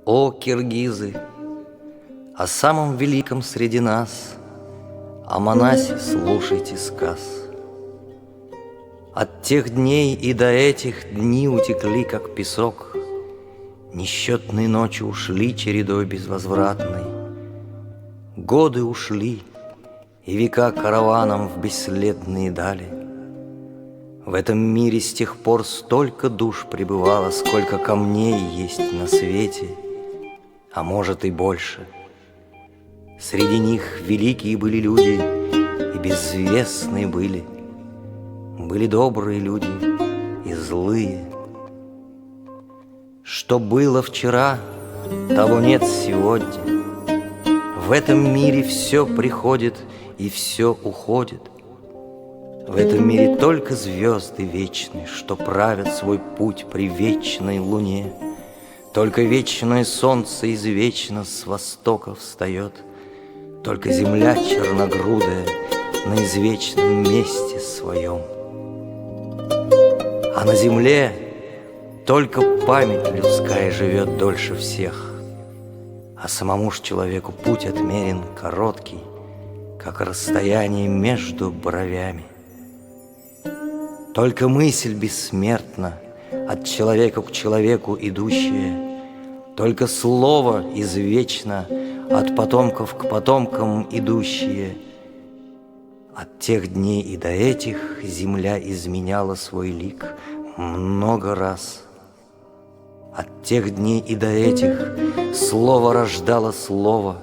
О, киргизы, о самом великом среди нас, о Манасе слушайте сказ. От тех дней и до этих дни утекли, как песок, несчетные ночи ушли чередой безвозвратной. Годы ушли, и века караваном в бесследные дали. В этом мире с тех пор столько душ пребывало, сколько камней есть на свете, а может и больше. Среди них великие были люди и безвестные были. Были добрые люди и злые. Что было вчера, того нет сегодня. В этом мире все приходит и все уходит. В этом мире только звезды вечны, что правят свой путь при вечной луне. Только вечное солнце извечно с востока встает. Только земля черногрудая на извечном месте своем. А на земле только память людская живет дольше всех. А самому ж человеку путь отмерен короткий, как расстояние между бровями. Только мысль бессмертна, от человека к человеку идущая. Только слово извечно, от потомков к потомкам идущее. От тех дней и до этих земля изменяла свой лик много раз. От тех дней и до этих слово рождало слово,